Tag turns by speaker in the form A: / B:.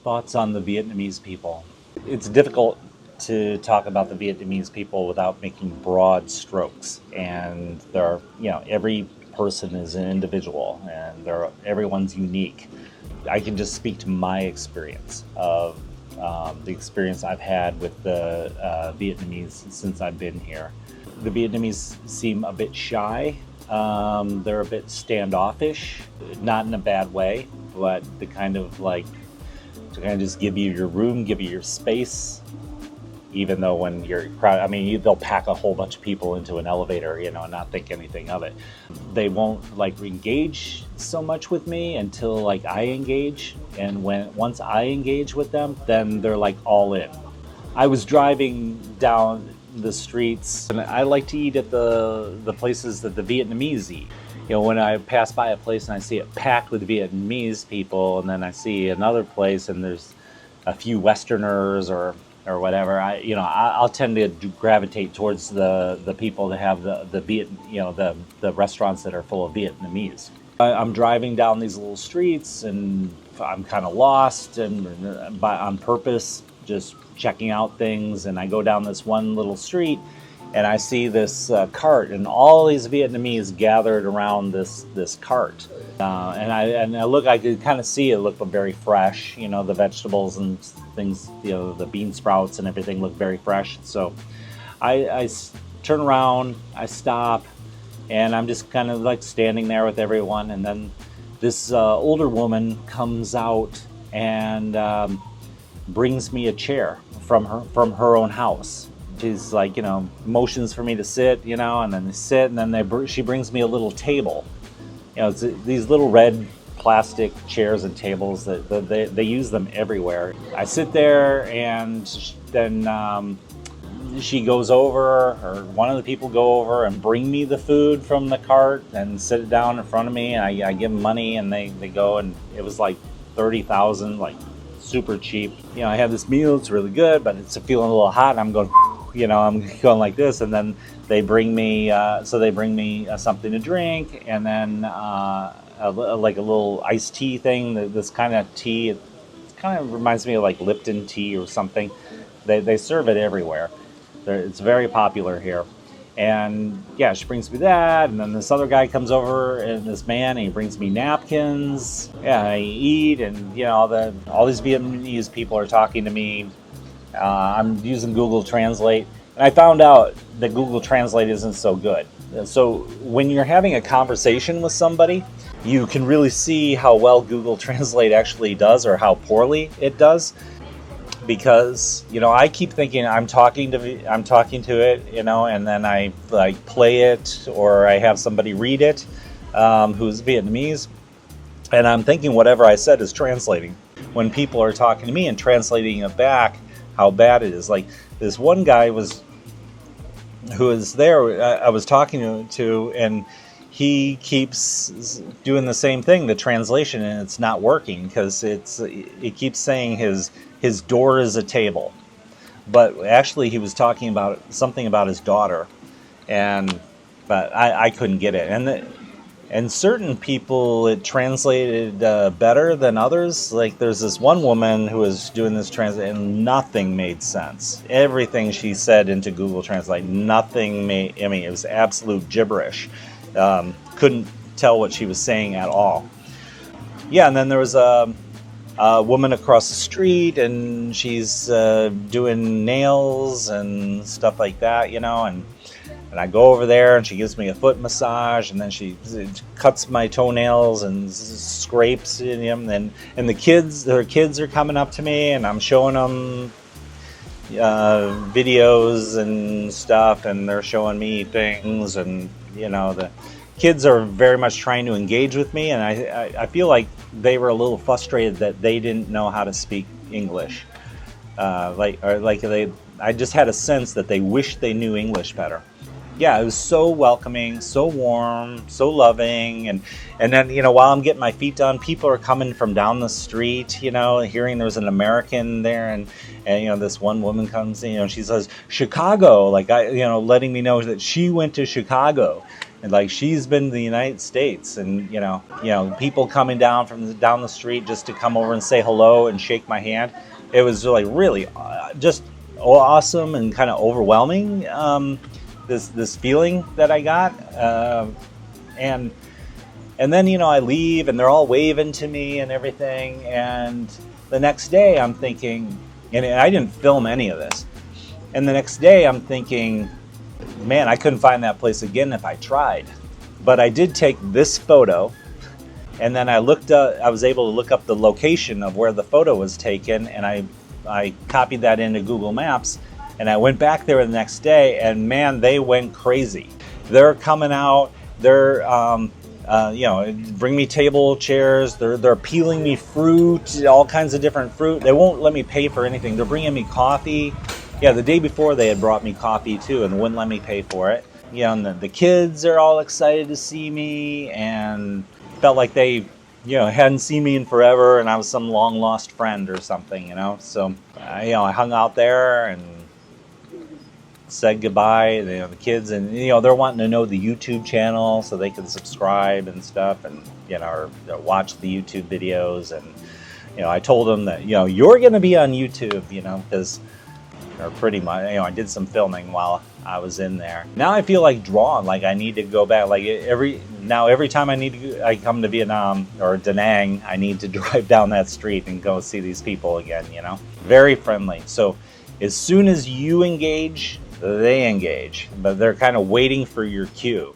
A: Thoughts on the Vietnamese people. It's difficult to talk about the Vietnamese people without making broad strokes. And there are, every person is an individual and everyone's unique. I can just speak to my experience of the experience I've had with the Vietnamese since I've been here. The Vietnamese seem a bit shy. They're a bit standoffish, not in a bad way, but the kind of to kind of just give you your room, give you your space, even though when you're crowded, they'll pack a whole bunch of people into an elevator, and not think anything of it. They won't engage so much with me until I engage, and once I engage with them, then they're all in. I was driving down the streets, and I like to eat at the places that the Vietnamese eat. When I pass by a place and I see it packed with Vietnamese people, and then I see another place and there's a few Westerners or whatever, I'll tend to gravitate towards the people that have the restaurants that are full of Vietnamese. I'm driving down these little streets and I'm kind of lost, and on purpose, just checking out things, and I go down this one little street and I see this cart, and all these Vietnamese gathered around this cart. And I look, I could kind of see it looked very fresh. The vegetables and things, the bean sprouts and everything looked very fresh. So I turn around, I stop, and I'm just kind of standing there with everyone. And then this older woman comes out and brings me a chair from her own house. She's motions for me to sit, and then they sit, and then she brings me a little table. It's these little red plastic chairs and tables that they use them everywhere. I sit there, and then she goes over, or one of the people go over and bring me the food from the cart and sit it down in front of me, and I give them money, and they go, and it was 30,000, super cheap. I have this meal, it's really good, but it's feeling a little hot, and I'm going, I'm going like this, and then they bring me, something to drink, and then a little iced tea thing. This kind of tea, it kind of reminds me of Lipton tea or something. They serve it everywhere. It's very popular here. And yeah, she brings me that, and then this other guy comes over, and this man, and he brings me napkins. Yeah, I eat, and all these Vietnamese people are talking to me. I'm using Google Translate, and I found out that Google Translate isn't so good. So when you're having a conversation with somebody, you can really see how well Google Translate actually does, or how poorly it does. Because I keep thinking I'm talking to it, and then I play it, or I have somebody read it who's Vietnamese, and I'm thinking whatever I said is translating. When people are talking to me and translating it back, how bad it is. This one guy who was there, I was talking to, and he keeps doing the same thing, the translation, and it's not working because it keeps saying his door is a table, but actually he was talking about something about his daughter, but I couldn't get it. And certain people it translated better than others. There's this one woman who was doing this translate, and nothing made sense. Everything she said into Google Translate, nothing made. It was absolute gibberish. Couldn't tell what she was saying at all. Yeah, and then there was a woman across the street, and she's doing nails and stuff like that, and I go over there, and she gives me a foot massage, and then she cuts my toenails and scrapes them, and her kids are coming up to me, and I'm showing them videos and stuff, and they're showing me things, and the kids are very much trying to engage with me, and I feel like they were a little frustrated that they didn't know how to speak English. I just had a sense that they wished they knew English better. Yeah, it was so welcoming, so warm, so loving, and then while I'm getting my feet done, people are coming from down the street, hearing there's an American there, and this one woman comes, she says Chicago, letting me know that she went to Chicago. And like, she's been to the United States, and people coming down down the street just to come over and say hello and shake my hand. It was like really just awesome and kind of overwhelming. This feeling that I got, and then I leave and they're all waving to me and everything. And the next day I'm thinking, and I didn't film any of this. And the next day I'm thinking, man, I couldn't find that place again if I tried. But I did take this photo, and then I was able to look up the location of where the photo was taken, and I copied that into Google Maps, and I went back there the next day, and man, they went crazy. They're coming out, they're bring me table chairs, they're peeling me fruit, all kinds of different fruit. They won't let me pay for anything. They're bringing me coffee. Yeah, the day before they had brought me coffee too and wouldn't let me pay for it. And the kids are all excited to see me and felt like they, hadn't seen me in forever and I was some long lost friend or something, So, I hung out there and said goodbye. The kids, and they're wanting to know the YouTube channel so they can subscribe and stuff, and or watch the YouTube videos. And I told them that you're going to be on YouTube, because. Or pretty much, I did some filming while I was in there. Now I feel like drawn, like I need to go back. Like every time I come to Vietnam or Da Nang, I need to drive down that street and go see these people again. Very friendly. So as soon as you engage, they engage, but they're kind of waiting for your cue.